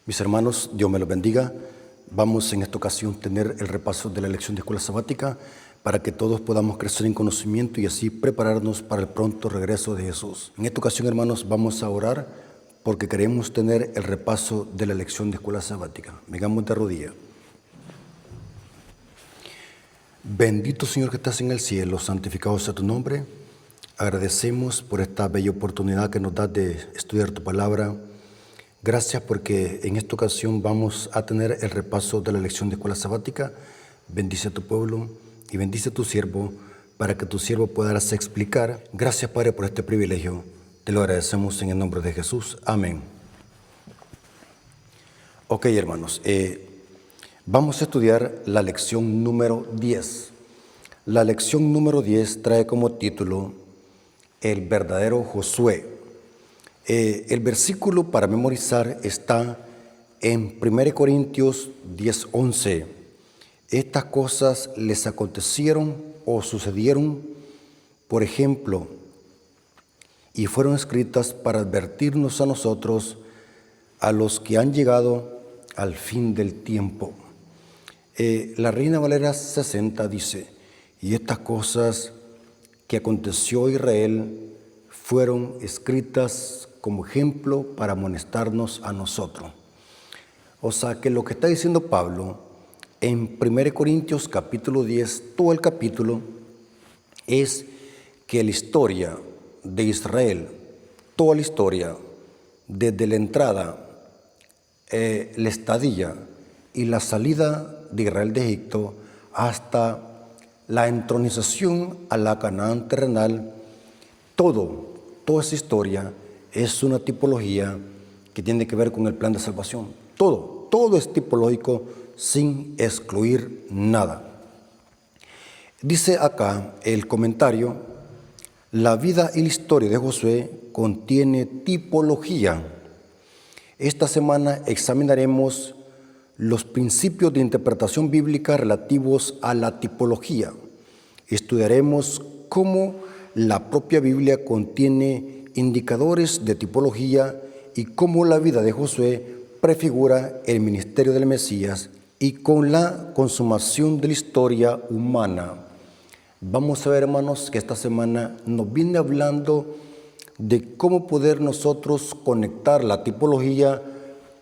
Mis hermanos, Dios me los bendiga. Vamos en esta ocasión a tener el repaso de la lección de escuela sabática para que todos podamos crecer en conocimiento y así prepararnos para el pronto regreso de Jesús. En esta ocasión, hermanos, vamos a orar porque queremos tener el repaso de la lección de escuela sabática. Vengamos de rodillas. Bendito Señor que estás en el cielo, santificado sea tu nombre. Agradecemos por esta bella oportunidad que nos das de estudiar tu palabra. Gracias porque en esta ocasión vamos a tener el repaso de la lección de escuela sabática. Bendice a tu pueblo y bendice a tu siervo para que tu siervo pueda explicar. Gracias, Padre, por este privilegio. Te lo agradecemos en el nombre de Jesús. Amén. Ok, hermanos, vamos a estudiar la lección número 10. La lección número 10 trae como título El verdadero Josué. El versículo para memorizar está en 1 Corintios 10:11. Estas cosas les acontecieron o sucedieron, por ejemplo, y fueron escritas para advertirnos a nosotros, a los que han llegado al fin del tiempo. La Reina Valera 60 dice, y estas cosas que aconteció a Israel fueron escritas como ejemplo para amonestarnos a nosotros. O sea que lo que está diciendo Pablo en 1 Corintios capítulo 10, todo el capítulo, es que la historia de Israel, toda la historia, desde la entrada, la estadía y la salida de Israel de Egipto hasta la entronización a la Canaán terrenal, toda esa historia es una tipología que tiene que ver con el plan de salvación. Todo es tipológico sin excluir nada. Dice acá el comentario, la vida y la historia de Josué contiene tipología. Esta semana examinaremos los principios de interpretación bíblica relativos a la tipología. Estudiaremos cómo la propia Biblia contiene indicadores de tipología y cómo la vida de Josué prefigura el ministerio del Mesías y con la consumación de la historia humana. Vamos a ver, hermanos, que esta semana nos viene hablando de cómo poder nosotros conectar la tipología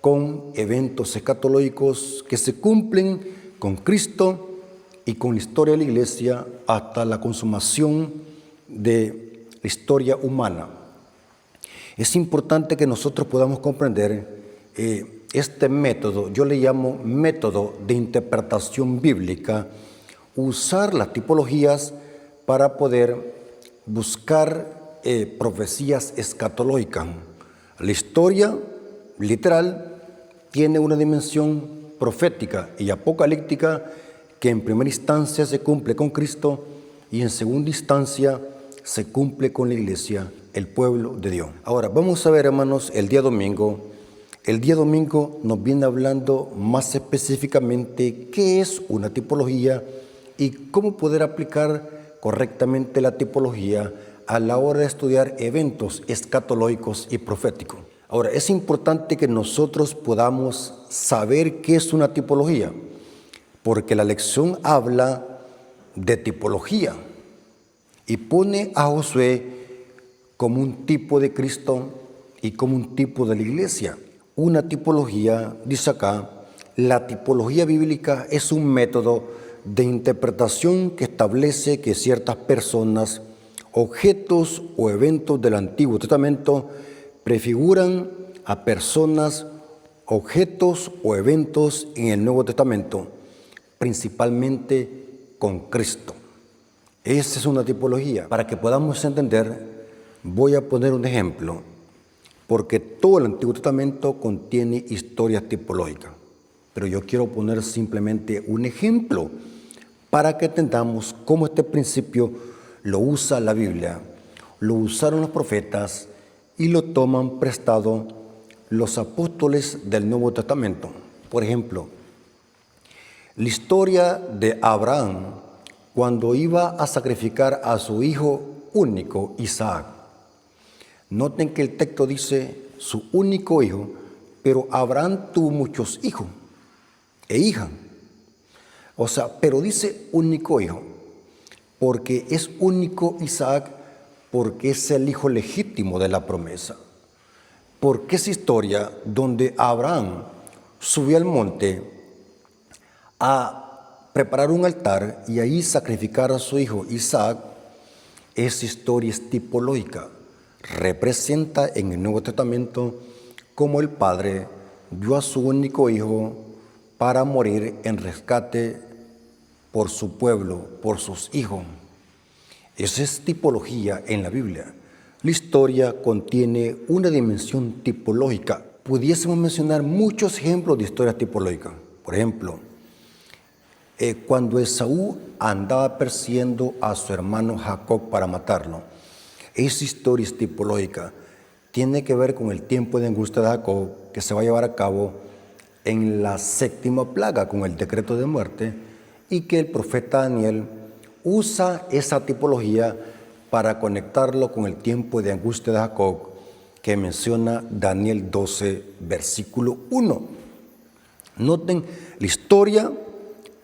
con eventos escatológicos que se cumplen con Cristo y con la historia de la Iglesia hasta la consumación de la historia humana. Es importante que nosotros podamos comprender este método, yo le llamo método de interpretación bíblica, usar las tipologías para poder buscar profecías escatológicas. La historia literal tiene una dimensión profética y apocalíptica que en primera instancia se cumple con Cristo y en segunda instancia se cumple con la iglesia, el pueblo de Dios. Ahora, vamos a ver, hermanos, el día domingo. El día domingo nos viene hablando más específicamente qué es una tipología y cómo poder aplicar correctamente la tipología a la hora de estudiar eventos escatológicos y proféticos. Ahora, es importante que nosotros podamos saber qué es una tipología, porque la lección habla de tipología y pone a Josué como un tipo de Cristo y como un tipo de la iglesia. Una tipología, dice acá, la tipología bíblica es un método de interpretación que establece que ciertas personas, objetos o eventos del Antiguo Testamento prefiguran a personas, objetos o eventos en el Nuevo Testamento, principalmente con Cristo. Esa es una tipología. Para que podamos entender, voy a poner un ejemplo, porque todo el Antiguo Testamento contiene historias tipológicas, pero yo quiero poner simplemente un ejemplo para que entendamos cómo este principio lo usa la Biblia, lo usaron los profetas y lo toman prestado los apóstoles del Nuevo Testamento. Por ejemplo, la historia de Abraham cuando iba a sacrificar a su hijo único, Isaac. Noten que el texto dice su único hijo, pero Abraham tuvo muchos hijos e hijas. O sea, pero dice único hijo, porque es único Isaac, porque es el hijo legítimo de la promesa. Porque esa historia donde Abraham subió al monte a preparar un altar y ahí sacrificar a su hijo Isaac, esa historia es tipológica. Representa en el Nuevo Testamento cómo el Padre dio a su único hijo para morir en rescate por su pueblo, por sus hijos. Esa es tipología en la Biblia. La historia contiene una dimensión tipológica. Pudiésemos mencionar muchos ejemplos de historias tipológicas. Por ejemplo, cuando Esaú andaba persiguiendo a su hermano Jacob para matarlo, esa historia es tipológica. Tiene que ver con el tiempo de angustia de Jacob que se va a llevar a cabo en la 7ª plaga con el decreto de muerte, y que el profeta Daniel usa esa tipología para conectarlo con el tiempo de angustia de Jacob que menciona Daniel 12, versículo 1. Noten, la historia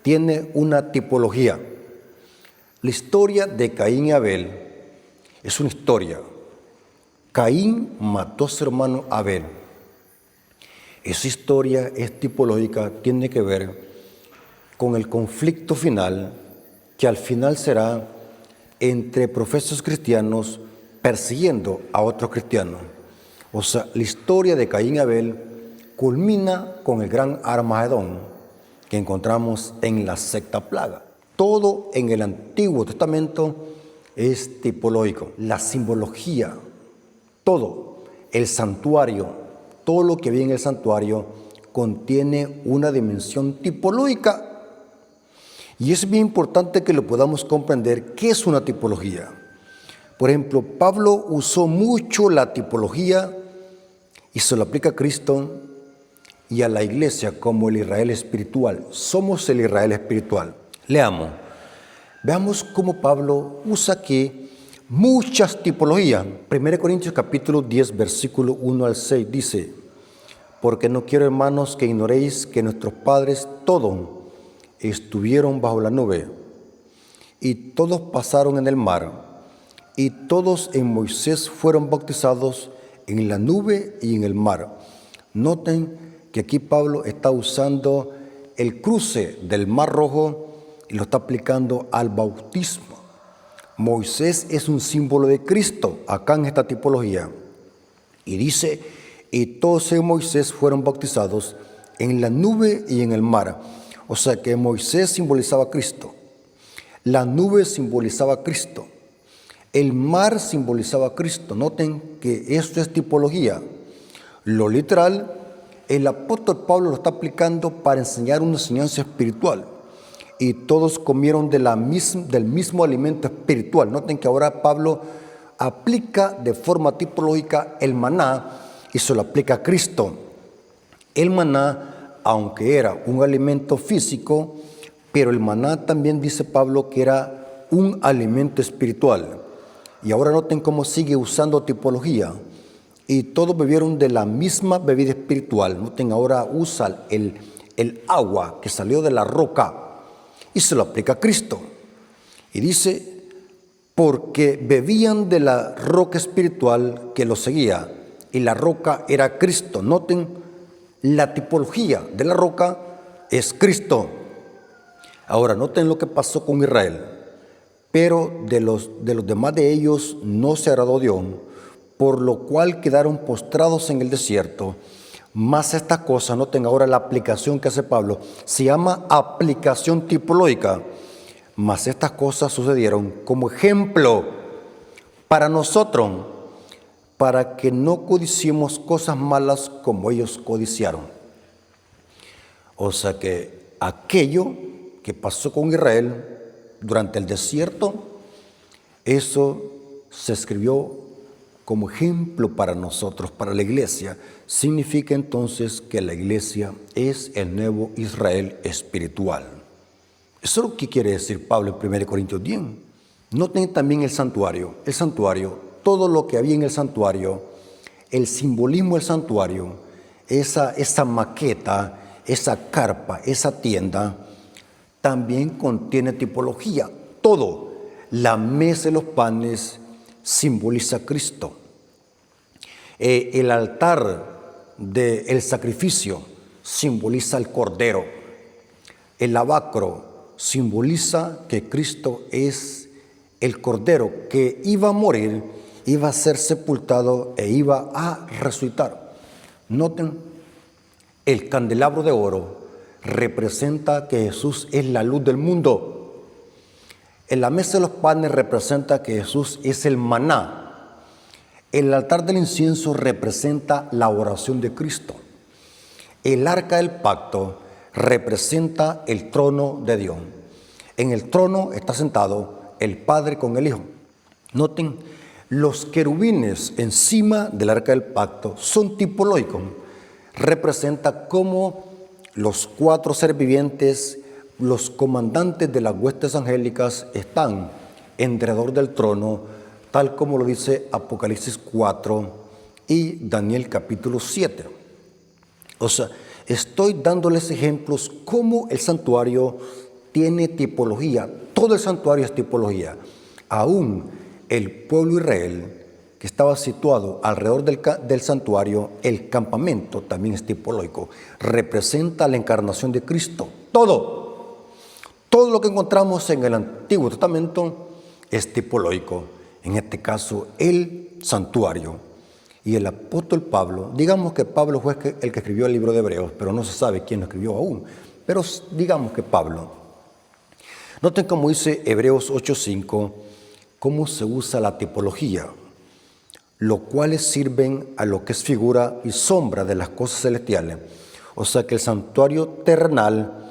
tiene una tipología. La historia de Caín y Abel es una historia. Caín mató a su hermano Abel. Esa historia es tipológica, tiene que ver con el conflicto final, que al final será entre profesos cristianos persiguiendo a otros cristianos. O sea, la historia de Caín y Abel culmina con el gran Armagedón que encontramos en la 6ª plaga. Todo en el Antiguo Testamento es tipológico. La simbología, todo, el santuario, todo lo que viene en el santuario contiene una dimensión tipológica. Y es bien importante que lo podamos comprender qué es una tipología. Por ejemplo, Pablo usó mucho la tipología y se lo aplica a Cristo y a la iglesia como el Israel espiritual. Somos el Israel espiritual. Leamos. Veamos cómo Pablo usa aquí muchas tipologías. 1 Corintios capítulo 10, versículo 1 al 6 dice: porque no quiero, hermanos, que ignoréis que nuestros padres todos estuvieron bajo la nube, y todos pasaron en el mar, y todos en Moisés fueron bautizados en la nube y en el mar. Noten que aquí Pablo está usando el cruce del Mar Rojo y lo está aplicando al bautismo. Moisés es un símbolo de Cristo acá en esta tipología. Y dice, y todos en Moisés fueron bautizados en la nube y en el mar. O sea que Moisés simbolizaba a Cristo, la nube simbolizaba a Cristo, el mar simbolizaba a Cristo. Noten que esto es tipología. Lo literal, el apóstol Pablo lo está aplicando para enseñar una enseñanza espiritual. Y todos comieron del mismo alimento espiritual. Noten que ahora Pablo aplica de forma tipológica el maná y se lo aplica a Cristo. El maná, aunque era un alimento físico, pero el maná también dice Pablo que era un alimento espiritual. Y ahora noten cómo sigue usando tipología. Y todos bebieron de la misma bebida espiritual. Noten, ahora usa el agua que salió de la roca y se lo aplica a Cristo. Y dice, porque bebían de la roca espiritual que los seguía, y la roca era Cristo. Noten, la tipología de la roca es Cristo. Ahora, noten lo que pasó con Israel. Pero de los demás de ellos no se agradó Dios, por lo cual quedaron postrados en el desierto. Más esta cosa, noten ahora la aplicación que hace Pablo, se llama aplicación tipológica. Mas estas cosas sucedieron como ejemplo para nosotros, para que no codiciemos cosas malas como ellos codiciaron. O sea que aquello que pasó con Israel durante el desierto, eso se escribió como ejemplo para nosotros, para la iglesia. Significa entonces que la iglesia es el nuevo Israel espiritual. Eso es lo que quiere decir Pablo en 1 Corintios 10. Noten también el santuario. El santuario, todo lo que había en el santuario, el simbolismo del santuario, esa maqueta, esa carpa, esa tienda, también contiene tipología. Todo. La mesa de los panes simboliza a Cristo. El altar del sacrificio simboliza al Cordero. El lavacro simboliza que Cristo es el Cordero que iba a morir, iba a ser sepultado e iba a resucitar. Noten, el candelabro de oro representa que Jesús es la luz del mundo. En la mesa de los panes representa que Jesús es el maná. El altar del incienso representa la oración de Cristo. El arca del pacto representa el trono de Dios. En el trono está sentado el Padre con el Hijo. Noten, los querubines encima del arca del pacto son tipológicos. Representa cómo los 4 seres vivientes, los comandantes de las huestes angélicas, están alrededor del trono, tal como lo dice Apocalipsis 4 y Daniel capítulo 7. O sea, estoy dándoles ejemplos cómo el santuario tiene tipología. Todo el santuario es tipología. Aún el pueblo de Israel, que estaba situado alrededor del santuario, el campamento también es tipológico. Representa la encarnación de Cristo. Todo lo que encontramos en el Antiguo Testamento es tipológico. En este caso, el santuario. Y el apóstol Pablo, digamos que Pablo fue el que escribió el libro de Hebreos, pero no se sabe quién lo escribió aún. Pero digamos que Pablo. Noten cómo dice Hebreos 8:5, cómo se usa la tipología, los cuales sirven a lo que es figura y sombra de las cosas celestiales. O sea que el santuario terrenal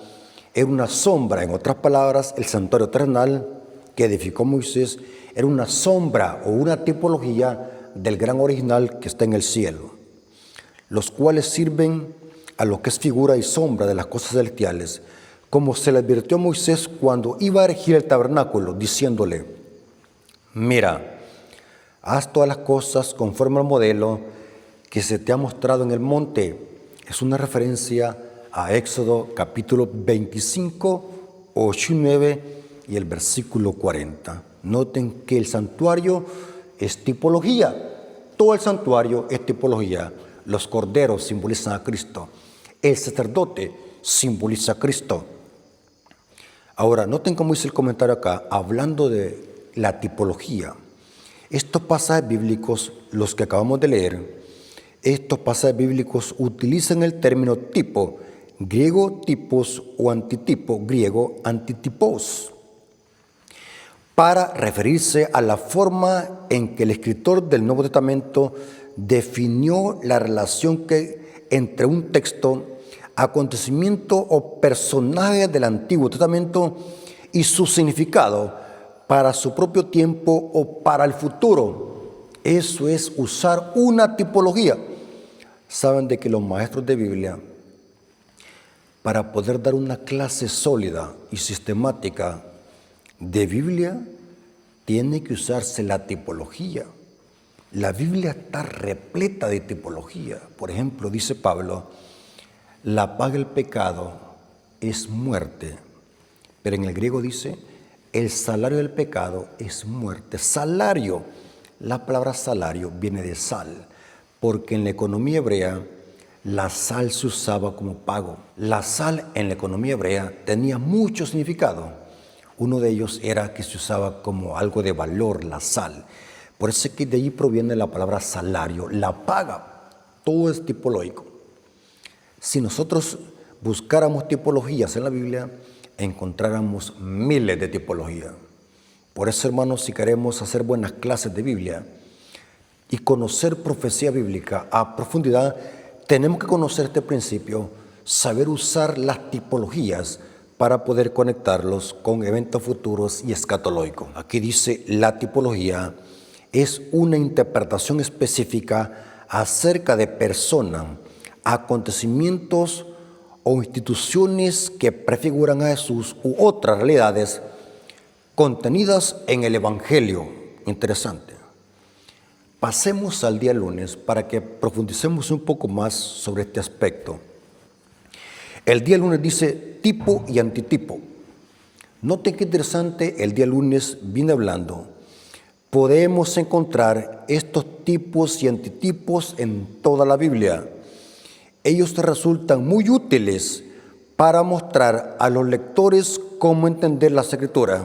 era una sombra. En otras palabras, el santuario terrenal que edificó Moisés era una sombra o una tipología del gran original que está en el cielo, los cuales sirven a lo que es figura y sombra de las cosas celestiales, como se le advirtió a Moisés cuando iba a erigir el tabernáculo, diciéndole: mira, haz todas las cosas conforme al modelo que se te ha mostrado en el monte. Es una referencia a Éxodo capítulo 25, 8 y 9 y el versículo 40. Noten que el santuario es tipología. Todo el santuario es tipología. Los corderos simbolizan a Cristo. El sacerdote simboliza a Cristo. Ahora, noten cómo dice el comentario acá, hablando de la tipología. Estos pasajes bíblicos, los que acabamos de leer, estos pasajes bíblicos utilizan el término tipo, griego tipos o antitipo, griego antitipos, para referirse a la forma en que el escritor del Nuevo Testamento definió la relación entre un texto, acontecimiento o personaje del Antiguo Testamento y su significado para su propio tiempo o para el futuro. Eso es usar una tipología. Saben de que los maestros de Biblia, para poder dar una clase sólida y sistemática de Biblia, tiene que usarse la tipología. La Biblia está repleta de tipología. Por ejemplo, dice Pablo, la paga del pecado es muerte. Pero en el griego dice, el salario del pecado es muerte. Salario, la palabra salario viene de sal, porque en la economía hebrea la sal se usaba como pago. La sal en la economía hebrea tenía mucho significado. Uno de ellos era que se usaba como algo de valor, la sal. Por eso es que de allí proviene la palabra salario, la paga. Todo es tipológico. Si nosotros buscáramos tipologías en la Biblia, encontráramos miles de tipologías. Por eso, hermanos, si queremos hacer buenas clases de Biblia y conocer profecía bíblica a profundidad, tenemos que conocer este principio, saber usar las tipologías para poder conectarlos con eventos futuros y escatológicos. Aquí dice, la tipología es una interpretación específica acerca de personas, acontecimientos o instituciones que prefiguran a Jesús u otras realidades contenidas en el Evangelio. Interesante. Pasemos al día lunes para que profundicemos un poco más sobre este aspecto. El día lunes dice tipo y antitipo. Noten qué interesante, el día lunes viene hablando. Podemos encontrar estos tipos y antitipos en toda la Biblia. Ellos resultan muy útiles para mostrar a los lectores cómo entender las Escrituras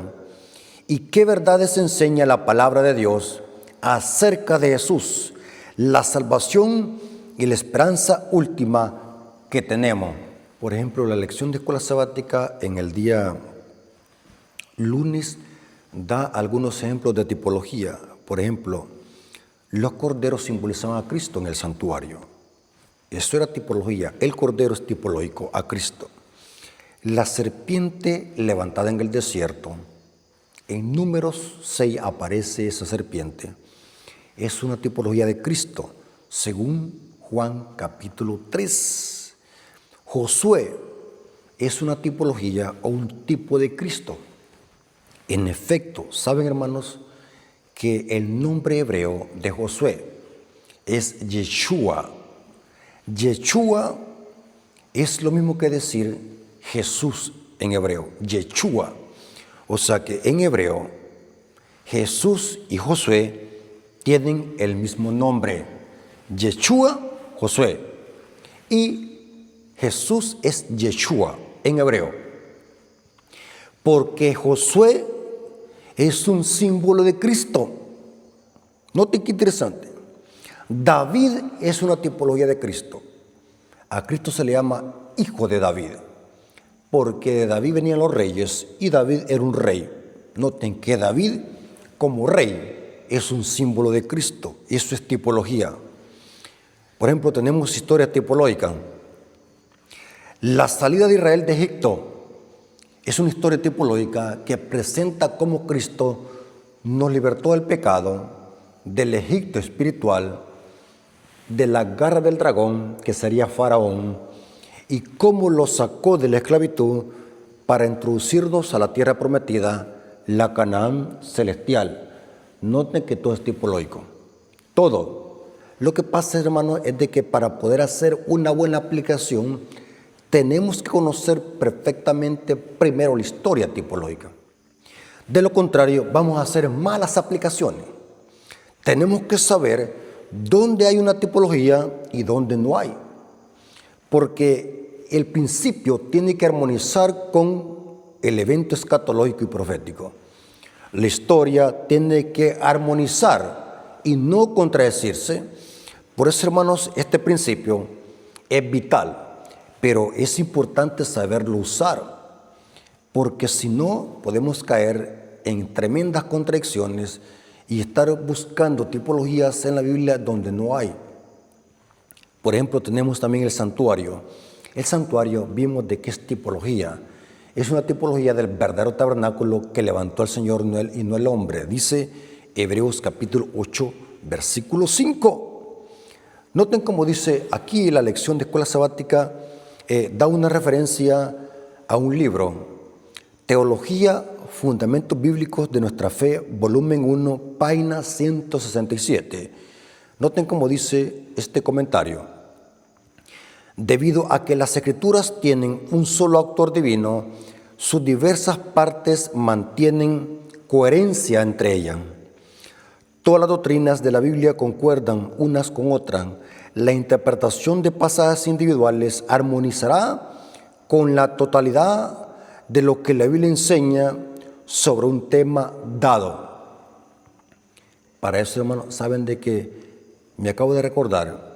y qué verdades enseña la palabra de Dios acerca de Jesús, la salvación y la esperanza última que tenemos. Por ejemplo, la lección de escuela sabática en el día lunes da algunos ejemplos de tipología. Por ejemplo, los corderos simbolizaban a Cristo en el santuario. Eso era tipología. El cordero es tipológico a Cristo. La serpiente levantada en el desierto. En Números 6 aparece esa serpiente. Es una tipología de Cristo, según Juan capítulo 3. Josué es una tipología o un tipo de Cristo. En efecto, ¿saben, hermanos, que el nombre hebreo de Josué es Yeshua? Yeshua es lo mismo que decir Jesús en hebreo, Yeshua. O sea que en hebreo, Jesús y Josué tienen el mismo nombre. Yeshua, Josué. Y Jesús es Yeshua en hebreo. Porque Josué es un símbolo de Cristo. Noten qué interesante. David es una tipología de Cristo. A Cristo se le llama hijo de David, porque de David venían los reyes y David era un rey. Noten que David como rey es un símbolo de Cristo. Eso es tipología. Por ejemplo, tenemos historia tipológica. La salida de Israel de Egipto es una historia tipológica que presenta cómo Cristo nos libertó del pecado, del Egipto espiritual, de la garra del dragón, que sería Faraón, y cómo lo sacó de la esclavitud para introducirnos a la tierra prometida, la Canaán celestial. Noten que todo es tipológico. Todo. Lo que pasa, hermano, es de que para poder hacer una buena aplicación, tenemos que conocer perfectamente primero la historia tipológica. De lo contrario, vamos a hacer malas aplicaciones. Tenemos que saber dónde hay una tipología y dónde no hay. Porque el principio tiene que armonizar con el evento escatológico y profético. La historia tiene que armonizar y no contradecirse. Por eso, hermanos, este principio es vital. Pero es importante saberlo usar, porque si no podemos caer en tremendas contradicciones y estar buscando tipologías en la Biblia donde no hay. Por ejemplo, tenemos también el santuario. El santuario vimos de qué es tipología. Es una tipología del verdadero tabernáculo que levantó el Señor y no el hombre. Dice Hebreos capítulo 8, versículo 5. Noten cómo dice aquí la lección de escuela sabática. Da una referencia a un libro, Teología, Fundamentos Bíblicos de Nuestra Fe, volumen 1, página 167. Noten cómo dice este comentario. Debido a que las Escrituras tienen un solo autor divino, sus diversas partes mantienen coherencia entre ellas. Todas las doctrinas de la Biblia concuerdan unas con otras. La interpretación de pasajes individuales armonizará con la totalidad de lo que la Biblia enseña sobre un tema dado. Para eso, hermanos, saben de que me acabo de recordar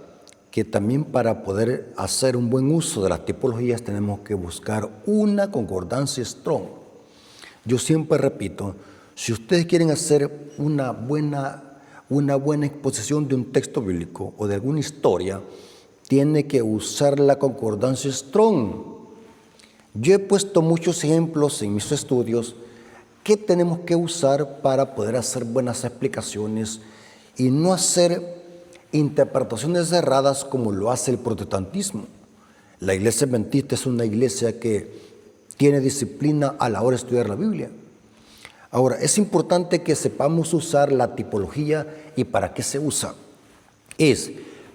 que también para poder hacer un buen uso de las tipologías tenemos que buscar una concordancia strong. Yo siempre repito, si ustedes quieren hacer una buena exposición de un texto bíblico o de alguna historia, tiene que usar la concordancia strong. Yo he puesto muchos ejemplos en mis estudios que tenemos que usar para poder hacer buenas explicaciones y no hacer interpretaciones erradas como lo hace el protestantismo. La iglesia adventista es una iglesia que tiene disciplina a la hora de estudiar la Biblia. Ahora, es importante que sepamos usar la tipología. ¿Y para qué se usa? Es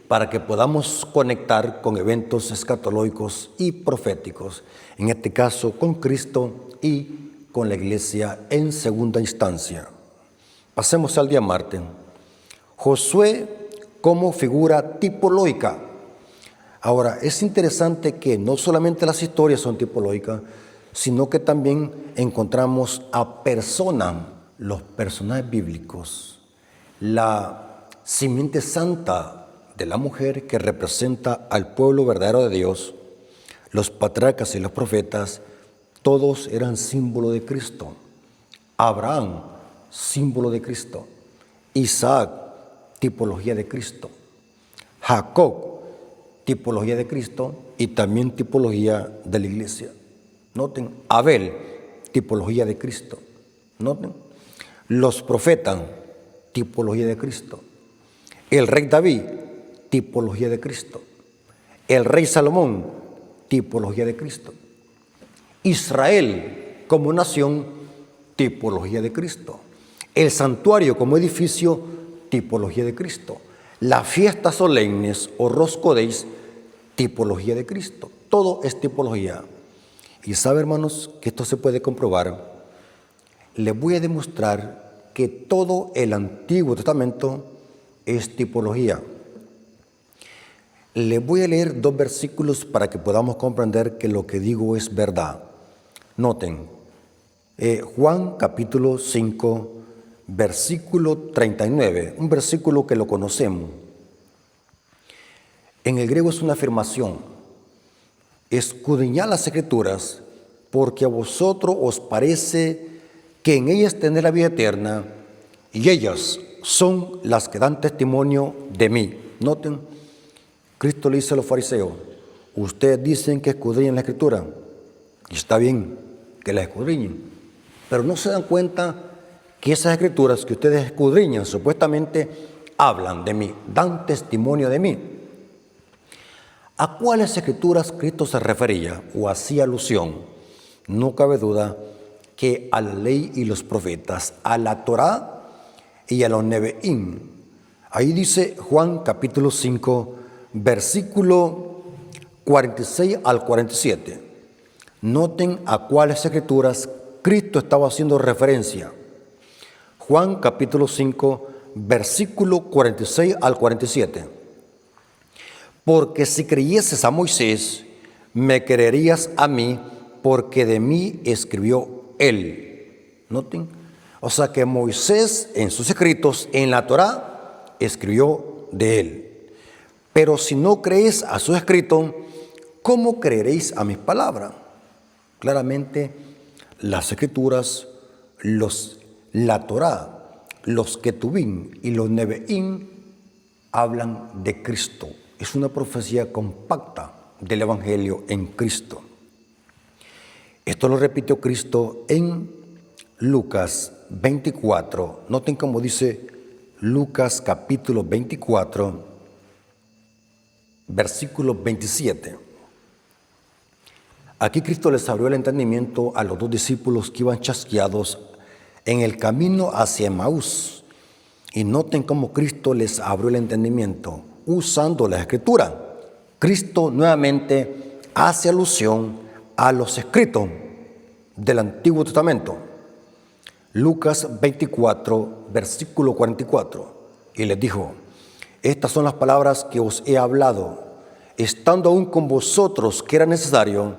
para que podamos conectar con eventos escatológicos y proféticos, en este caso con Cristo y con la iglesia en segunda instancia. Pasemos al día martes. Josué como figura tipológica. Ahora, es interesante que no solamente las historias son tipológicas, sino que también encontramos a personas, los personajes bíblicos, la simiente santa de la mujer que representa al pueblo verdadero de Dios, los patriarcas y los profetas, todos eran símbolo de Cristo. Abraham, símbolo de Cristo. Isaac, tipología de Cristo. Jacob, tipología de Cristo y también tipología de la iglesia. Noten, Abel, tipología de Cristo. Noten, los profetas, tipología de Cristo. El rey David, tipología de Cristo. El rey Salomón, tipología de Cristo. Israel como nación, tipología de Cristo. El santuario como edificio, tipología de Cristo. Las fiestas solemnes o roscodeis, tipología de Cristo. Todo es tipología. Y sabe, hermanos, que esto se puede comprobar. Les voy a demostrar que todo el Antiguo Testamento es tipología. Les voy a leer 2 versículos para que podamos comprender que lo que digo es verdad. Noten, Juan capítulo 5, versículo 39, un versículo que lo conocemos. En el griego es una afirmación. Escudriñad las Escrituras, porque a vosotros os parece que en ellas tenéis la vida eterna, y ellas son las que dan testimonio de mí. Noten, Cristo le dice a los fariseos, ustedes dicen que escudriñan la Escritura, y está bien que la escudriñen, pero no se dan cuenta que esas Escrituras que ustedes escudriñan supuestamente hablan de mí, dan testimonio de mí. ¿A cuáles Escrituras Cristo se refería o hacía alusión? No cabe duda que a la ley y los profetas, a la Torá y a los Nebeín. Ahí dice Juan capítulo 5, versículo 46 al 47. Noten a cuáles Escrituras Cristo estaba haciendo referencia. Juan capítulo 5, versículo 46 al 47. Porque si creyeses a Moisés, me creerías a mí, porque de mí escribió él. Noten, o sea que Moisés en sus escritos, en la Torá, escribió de él. Pero si no creéis a sus escritos, ¿cómo creeréis a mis palabras? Claramente, las escrituras, la Torá, los Ketubín y los Nebeín hablan de Cristo. Es una profecía compacta del Evangelio en Cristo. Esto lo repitió Cristo en Lucas 24. Noten cómo dice Lucas capítulo 24, versículo 27. Aquí Cristo les abrió el entendimiento a los 2 discípulos que iban chasqueados en el camino hacia Emaús. Y noten cómo Cristo les abrió el entendimiento usando la Escritura. Cristo nuevamente hace alusión a los escritos del Antiguo Testamento. Lucas 24, versículo 44. Y les dijo, estas son las palabras que os he hablado, estando aún con vosotros, que era necesario,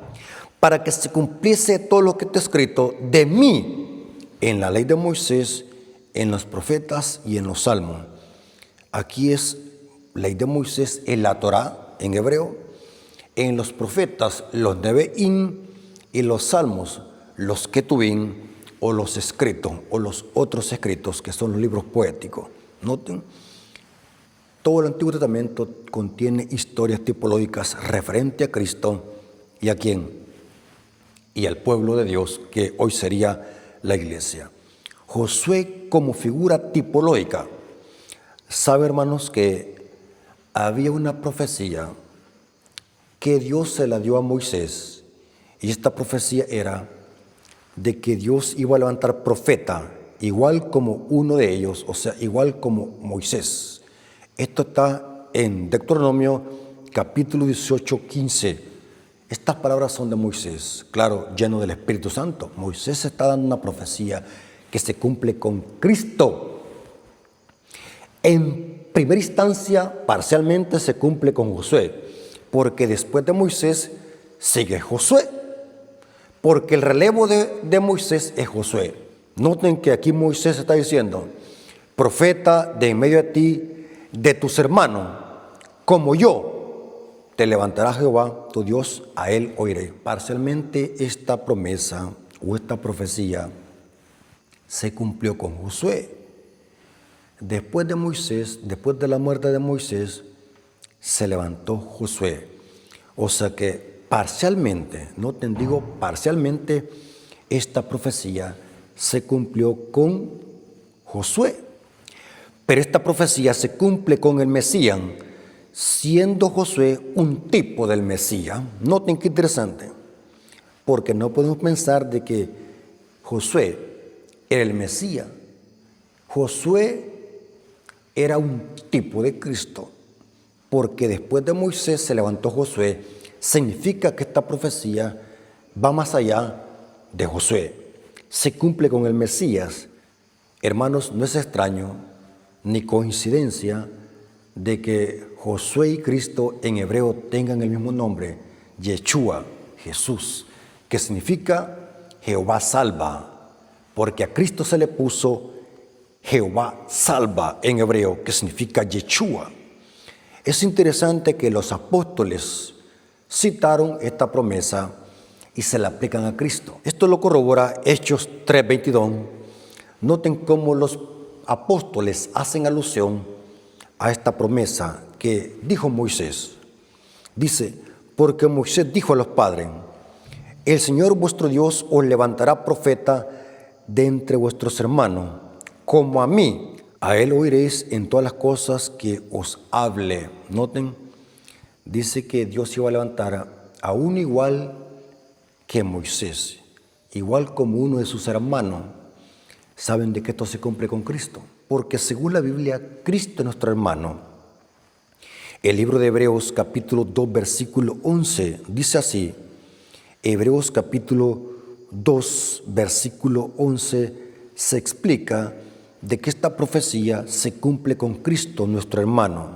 para que se cumpliese todo lo que está escrito de mí, en la ley de Moisés, en los profetas y en los salmos. Aquí es ley de Moisés en la Torá, en hebreo, en los profetas, los Nebeín, y los salmos, los Ketubín, o los escritos, o los otros escritos, que son los libros poéticos. Noten, todo el Antiguo Testamento contiene historias tipológicas referente a Cristo y a quién, y al pueblo de Dios, que hoy sería la iglesia. Josué como figura tipológica. Sabe, hermanos, que había una profecía que Dios se la dio a Moisés, y esta profecía era de que Dios iba a levantar profeta, igual como uno de ellos, o sea, igual como Moisés. Esto está en Deuteronomio capítulo 18, 15. Estas palabras son de Moisés, claro, lleno del Espíritu Santo. Moisés está dando una profecía que se cumple con Cristo. En primera instancia, parcialmente se cumple con Josué, porque después de Moisés sigue Josué, porque el relevo de Moisés es Josué. Noten que aquí Moisés está diciendo: profeta de en medio de ti, de tus hermanos, como yo, te levantará Jehová tu Dios, a él oiré. Parcialmente esta promesa o esta profecía se cumplió con Josué. Después de Moisés, después de la muerte de Moisés, se levantó Josué. O sea que parcialmente, no te digo parcialmente, esta profecía se cumplió con Josué. Pero esta profecía se cumple con el Mesías, siendo Josué un tipo del Mesías. Noten qué interesante, porque no podemos pensar de que Josué era el Mesías. Josué era un tipo de Cristo, porque después de Moisés se levantó Josué. Significa que esta profecía va más allá de Josué, se cumple con el Mesías. Hermanos, no es extraño ni coincidencia de que Josué y Cristo en hebreo tengan el mismo nombre, Yeshua, Jesús, que significa Jehová salva, porque a Cristo se le puso Jehová salva en hebreo, que significa Yeshua. Es interesante que los apóstoles citaron esta promesa y se la aplican a Cristo. Esto lo corrobora Hechos 3:22. Noten cómo los apóstoles hacen alusión a esta promesa que dijo Moisés. Dice: porque Moisés dijo a los padres: el Señor vuestro Dios os levantará profeta de entre vuestros hermanos, como a mí. A él oiréis en todas las cosas que os hable. Noten, dice que Dios iba a levantar a uno igual que Moisés, igual como uno de sus hermanos. ¿Saben de qué esto se cumple con Cristo? Porque según la Biblia, Cristo es nuestro hermano. El libro de Hebreos capítulo 2 versículo 11 dice así. Hebreos capítulo 2 versículo 11 se explica de que esta profecía se cumple con Cristo nuestro hermano.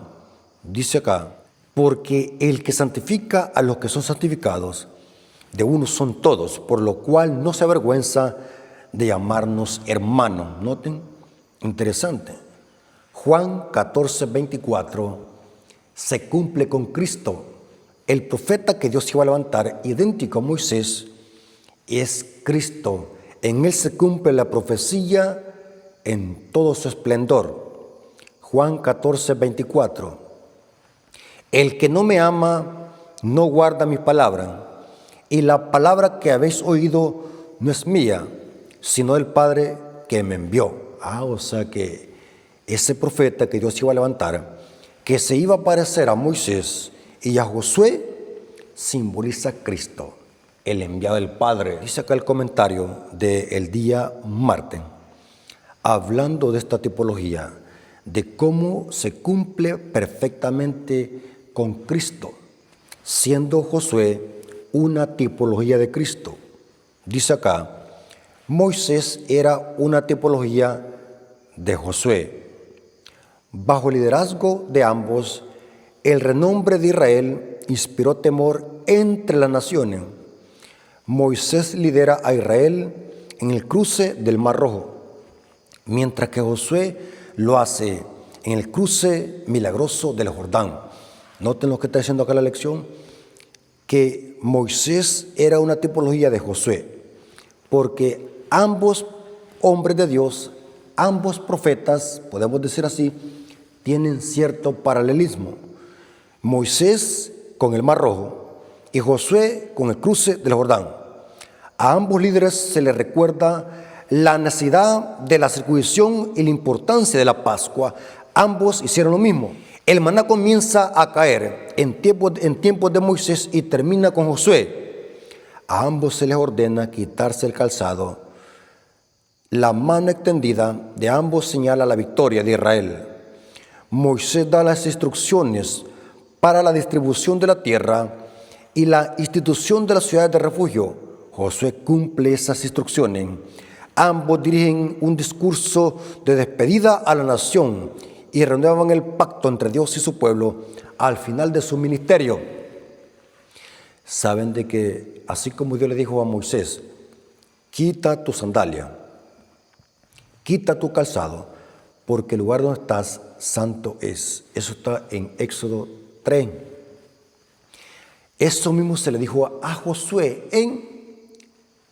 Dice acá: porque el que santifica a los que son santificados, de uno son todos, por lo cual no se avergüenza de llamarnos hermanos. Noten, interesante. Juan 14:24 se cumple con Cristo. El profeta que Dios iba a levantar, idéntico a Moisés, es Cristo. En él se cumple la profecía en todo su esplendor. Juan 14:24. El que no me ama no guarda mi palabra, y la palabra que habéis oído no es mía, sino del Padre que me envió. O sea que ese profeta que Dios iba a levantar, que se iba a parecer a Moisés y a Josué, simboliza a Cristo, el enviado del Padre. Dice acá el comentario del día martes, hablando de esta tipología, de cómo se cumple perfectamente con Cristo, siendo Josué una tipología de Cristo. Dice acá: Moisés era una tipología de Josué. Bajo el liderazgo de ambos, el renombre de Israel inspiró temor entre las naciones. Moisés lidera a Israel en el cruce del Mar Rojo, mientras que Josué lo hace en el cruce milagroso del Jordán. Noten lo que está diciendo acá la lección, que Moisés era una tipología de Josué, porque ambos hombres de Dios, ambos profetas, podemos decir así, tienen cierto paralelismo. Moisés con el Mar Rojo y Josué con el cruce del Jordán. A ambos líderes se les recuerda la necesidad de la circuncisión y la importancia de la Pascua. Ambos hicieron lo mismo. El maná comienza a caer en tiempos de Moisés y termina con Josué. A ambos se les ordena quitarse el calzado. La mano extendida de ambos señala la victoria de Israel. Moisés da las instrucciones para la distribución de la tierra y la institución de las ciudades de refugio. Josué cumple esas instrucciones. Ambos dirigen un discurso de despedida a la nación y renuevan el pacto entre Dios y su pueblo al final de su ministerio. Saben de que así como Dios le dijo a Moisés, quita tu sandalia, quita tu calzado, porque el lugar donde estás santo es. Eso está en Éxodo 3. Eso mismo se le dijo a Josué en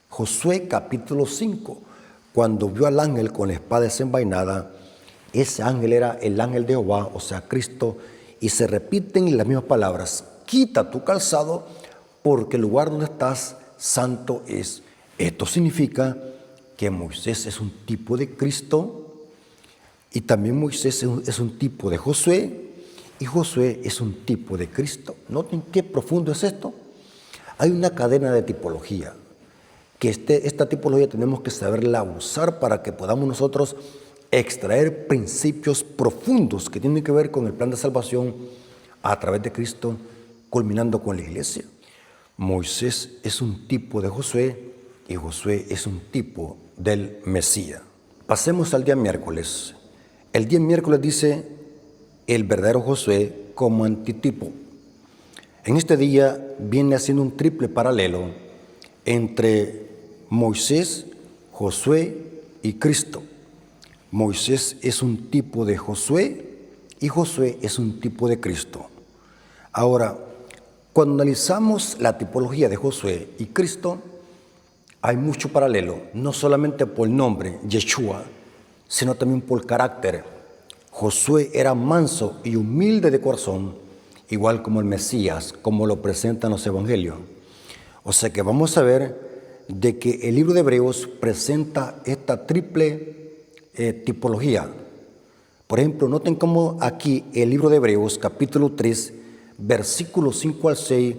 Josué capítulo 5, cuando vio al ángel con la espada desenvainada. Ese ángel era el ángel de Jehová, o sea, Cristo, y se repiten las mismas palabras, quita tu calzado, porque el lugar donde estás santo es. Esto significa que Moisés es un tipo de Cristo, y también Moisés es un tipo de Josué, y Josué es un tipo de Cristo. Noten qué profundo es esto. Hay una cadena de tipología, que esta tipología tenemos que saberla usar para que podamos nosotros extraer principios profundos que tienen que ver con el plan de salvación a través de Cristo, culminando con la iglesia. Moisés es un tipo de Josué y Josué es un tipo del Mesías. Pasemos al día miércoles. El día miércoles dice el verdadero Josué como antitipo. En este día viene haciendo un triple paralelo entre Moisés, Josué y Cristo. Moisés es un tipo de Josué y Josué es un tipo de Cristo. Ahora, cuando analizamos la tipología de Josué y Cristo, hay mucho paralelo, no solamente por el nombre, Yeshua, sino también por el carácter. Josué era manso y humilde de corazón, igual como el Mesías, como lo presentan los evangelios. O sea que vamos a ver de que el libro de Hebreos presenta esta triple tipología. Por ejemplo, noten cómo aquí el libro de Hebreos, capítulo 3, versículos 5 al 6,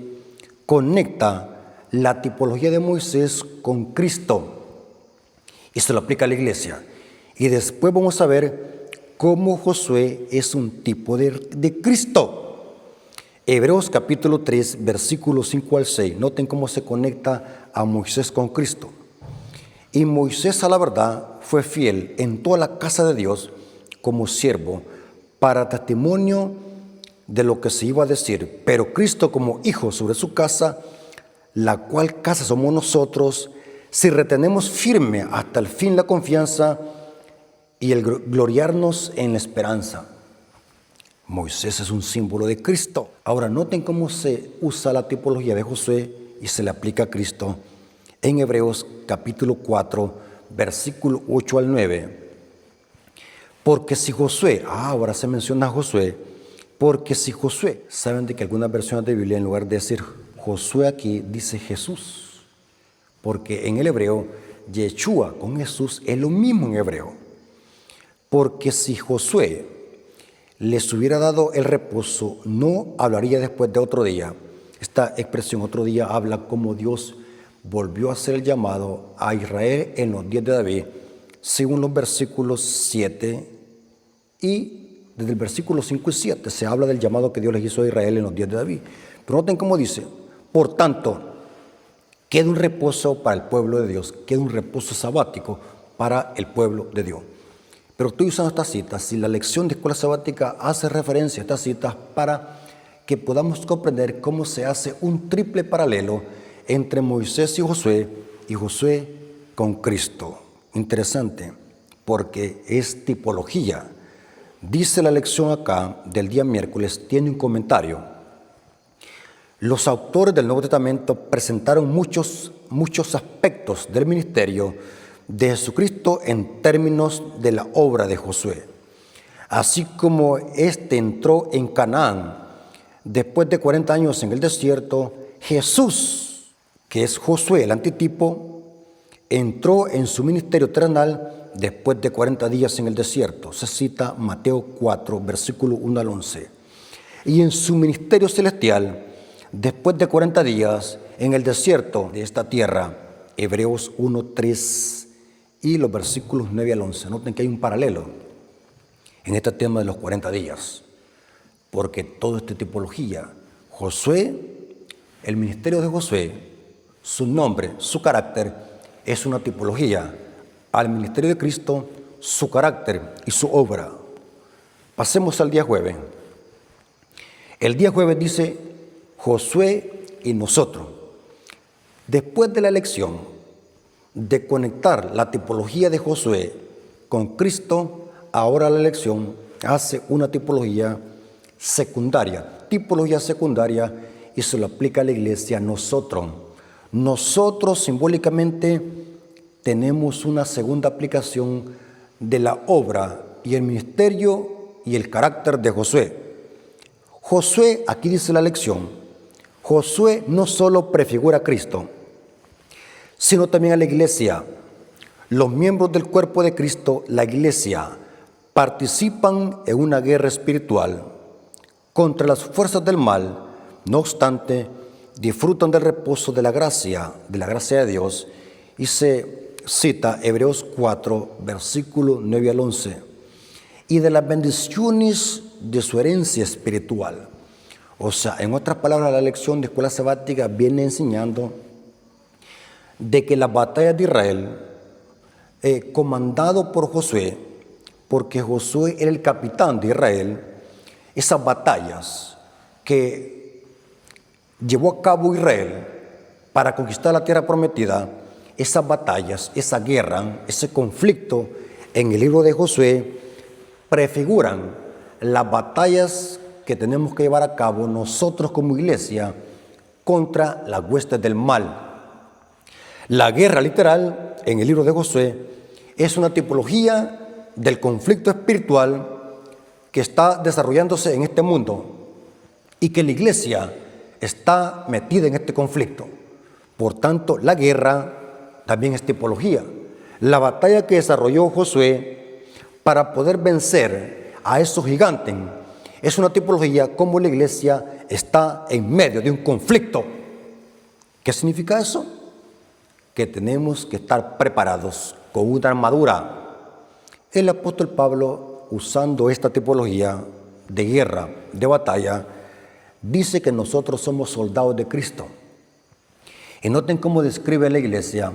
conecta la tipología de Moisés con Cristo y se lo aplica a la iglesia. Y después vamos a ver cómo Josué es un tipo de Cristo. Hebreos capítulo 3, versículos 5 al 6. Noten cómo se conecta a Moisés con Cristo. Y Moisés, a la verdad, fue fiel en toda la casa de Dios como siervo para testimonio de lo que se iba a decir. Pero Cristo como hijo sobre su casa, la cual casa somos nosotros, si retenemos firme hasta el fin la confianza y el gloriarnos en la esperanza. Moisés es un símbolo de Cristo. Ahora noten cómo se usa la tipología de Josué y se le aplica a Cristo en Hebreos capítulo 4, versículo 8 al 9. Porque si Josué, ahora se menciona Josué, porque si Josué, saben de que algunas versiones de Biblia en lugar de decir Josué aquí dice Jesús, porque en el hebreo Yeshua con Jesús es lo mismo en hebreo. Porque si Josué les hubiera dado el reposo, no hablaría después de otro día. Esta expresión otro día habla como Dios volvió a hacer el llamado a Israel en los días de David, según los versículos 7 y desde el versículo 5 y 7 se habla del llamado que Dios les hizo a Israel en los días de David. Pero noten cómo dice, por tanto, queda un reposo para el pueblo de Dios, queda un reposo sabático para el pueblo de Dios. Pero estoy usando estas citas, y la lección de escuela sabática hace referencia a estas citas para que podamos comprender cómo se hace un triple paralelo entre Moisés y Josué con Cristo. Interesante, porque es tipología. Dice la lección acá del día miércoles, tiene un comentario. Los autores del Nuevo Testamento presentaron muchos aspectos del ministerio de Jesucristo en términos de la obra de Josué. Así como éste entró en Canaán después de 40 años en el desierto, Jesús, que es Josué, el antitipo, entró en su ministerio terrenal después de 40 días en el desierto. Se cita Mateo 4, versículo 1 al 11. Y en su ministerio celestial, después de 40 días, en el desierto de esta tierra. Hebreos 1, 3 y los versículos 9 al 11. Noten que hay un paralelo en este tema de los 40 días, porque toda esta tipología, Josué, el ministerio de Josué, su nombre, su carácter, es una tipología al ministerio de Cristo, su carácter y su obra. Pasemos al día jueves. El día jueves dice Josué y nosotros. Después de la elección de conectar la tipología de Josué con Cristo, ahora la elección hace una tipología secundaria, y se lo aplica a la iglesia. Nosotros simbólicamente tenemos una segunda aplicación de la obra y el ministerio y el carácter de Josué. Josué, aquí dice la lección, Josué no solo prefigura a Cristo, sino también a la iglesia. Los miembros del cuerpo de Cristo, la iglesia, participan en una guerra espiritual contra las fuerzas del mal. No obstante, disfrutan del reposo de la gracia de Dios, y se cita Hebreos 4, versículo 9 al 11, y de las bendiciones de su herencia espiritual. O sea, en otras palabras, la lección de escuela sabática viene enseñando de que las batallas de Israel, comandado por Josué, porque Josué era el capitán de Israel, esas batallas que llevó a cabo Israel para conquistar la tierra prometida, esas batallas, esa guerra, ese conflicto en el libro de Josué prefiguran las batallas que tenemos que llevar a cabo nosotros como iglesia contra las huestes del mal. La guerra literal en el libro de Josué es una tipología del conflicto espiritual que está desarrollándose en este mundo y que la iglesia está metida en este conflicto. Por tanto, la guerra también es tipología. La batalla que desarrolló Josué para poder vencer a esos gigantes es una tipología como la iglesia está en medio de un conflicto. ¿Qué significa eso? Que tenemos que estar preparados con una armadura. El apóstol Pablo, usando esta tipología de guerra, de batalla, dice que nosotros somos soldados de Cristo. Y noten cómo describe la iglesia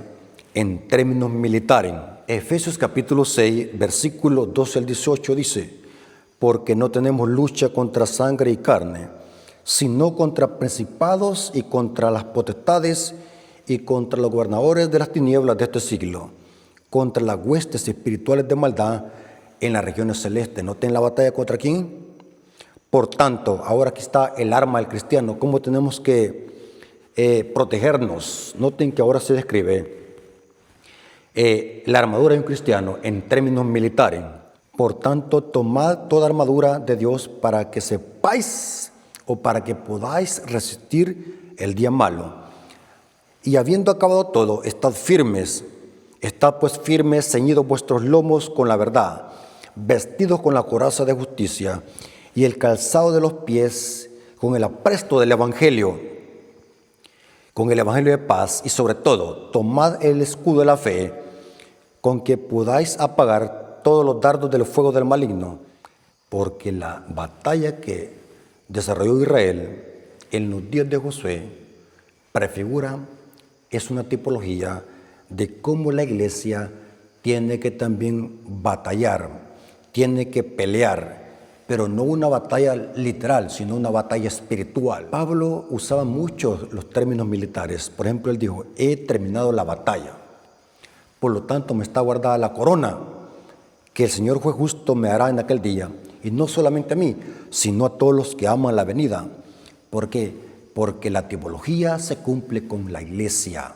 en términos militares. Efesios capítulo 6, versículos 12 al 18 dice: porque no tenemos lucha contra sangre y carne, sino contra principados y contra las potestades y contra los gobernadores de las tinieblas de este siglo, contra las huestes espirituales de maldad en las regiones celestes. ¿Noten la batalla contra quién? Por tanto, ahora aquí está el arma del cristiano, cómo tenemos que protegernos. Noten que ahora se describe la armadura de un cristiano en términos militares. Por tanto, tomad toda armadura de Dios para que sepáis o para que podáis resistir el día malo. Y habiendo acabado todo, estad firmes. Estad pues firmes, ceñidos vuestros lomos con la verdad, vestidos con la coraza de justicia y el calzado de los pies con el apresto del evangelio, de paz. Y sobre todo, tomad el escudo de la fe, con que podáis apagar todos los dardos del fuego del maligno, porque la batalla que desarrolló Israel en los días de Josué prefigura, es una tipología de cómo la iglesia tiene que también batallar, tiene que pelear, pero no una batalla literal, sino una batalla espiritual. Pablo usaba mucho los términos militares. Por ejemplo, él dijo: he terminado la batalla, por lo tanto me está guardada la corona que el Señor juez justo me hará en aquel día, y no solamente a mí, sino a todos los que aman la venida. ¿Por qué? Porque la tipología se cumple con la iglesia.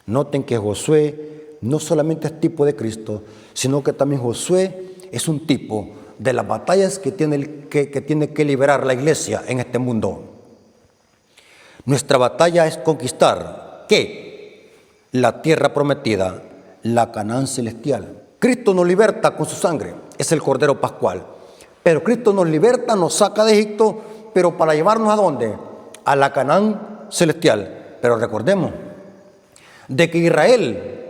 Noten que Josué no solamente es tipo de Cristo, sino que también Josué es un tipo de las batallas que tiene que liberar la iglesia en este mundo. Nuestra batalla es conquistar, ¿qué? La tierra prometida, la Canaán celestial. Cristo nos liberta con su sangre, es el Cordero Pascual. Pero Cristo nos liberta, nos saca de Egipto, pero para llevarnos ¿a dónde? A la Canaán celestial. Pero recordemos de que Israel,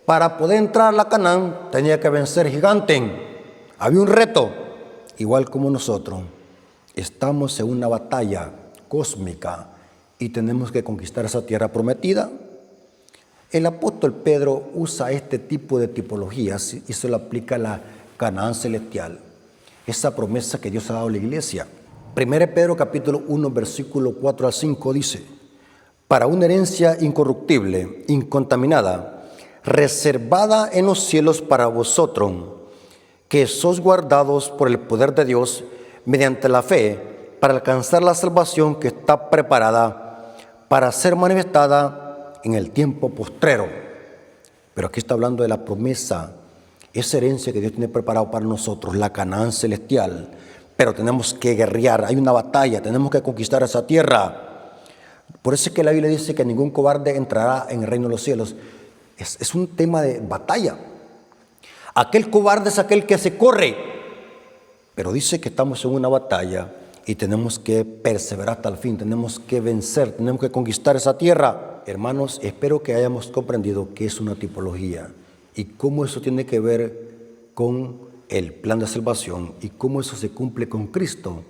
para poder entrar a la Canaán, tenía que vencer gigantes. Había un reto, igual como nosotros. Estamos en una batalla cósmica y tenemos que conquistar esa tierra prometida. El apóstol Pedro usa este tipo de tipologías y se lo aplica a la Canaán celestial, esa promesa que Dios ha dado a la iglesia. 1 Pedro capítulo 1, versículo 4 al 5 dice: para una herencia incorruptible, incontaminada, reservada en los cielos para vosotros, que sois guardados por el poder de Dios mediante la fe, para alcanzar la salvación que está preparada para ser manifestada en el tiempo postrero. Pero aquí está hablando de la promesa, esa herencia que Dios tiene preparado para nosotros, la Canaán celestial. Pero tenemos que guerrear, hay una batalla, tenemos que conquistar esa tierra. Por eso es que la Biblia dice que ningún cobarde entrará en el reino de los cielos. Es un tema de batalla. Aquel cobarde es aquel que se corre. Pero dice que estamos en una batalla y tenemos que perseverar hasta el fin. Tenemos que vencer, tenemos que conquistar esa tierra. Hermanos, espero que hayamos comprendido qué es una tipología y cómo eso tiene que ver con el plan de salvación y cómo eso se cumple con Cristo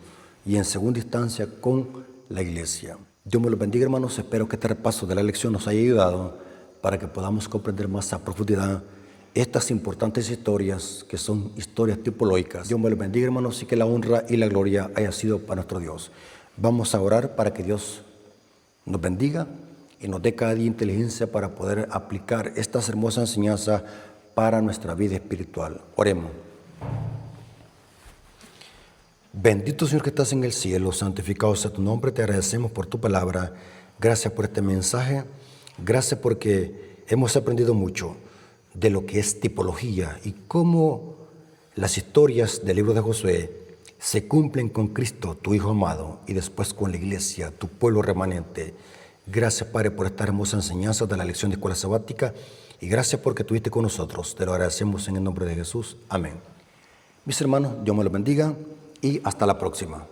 y en segunda instancia con la iglesia. Dios me los bendiga, hermanos. Espero que este repaso de la lección nos haya ayudado para que podamos comprender más a profundidad estas importantes historias que son historias tipológicas. Dios me los bendiga, hermanos, y que la honra y la gloria haya sido para nuestro Dios. Vamos a orar para que Dios nos bendiga y nos dé cada día inteligencia para poder aplicar estas hermosas enseñanzas para nuestra vida espiritual. Oremos. Bendito Señor que estás en el cielo, santificado sea tu nombre, te agradecemos por tu palabra, gracias por este mensaje, gracias porque hemos aprendido mucho de lo que es tipología y cómo las historias del libro de Josué se cumplen con Cristo, tu Hijo amado, y después con la iglesia, tu pueblo remanente. Gracias, Padre, por esta hermosa enseñanza de la lección de escuela sabática y gracias porque estuviste con nosotros. Te lo agradecemos en el nombre de Jesús. Amén. Mis hermanos, Dios me los bendiga y hasta la próxima.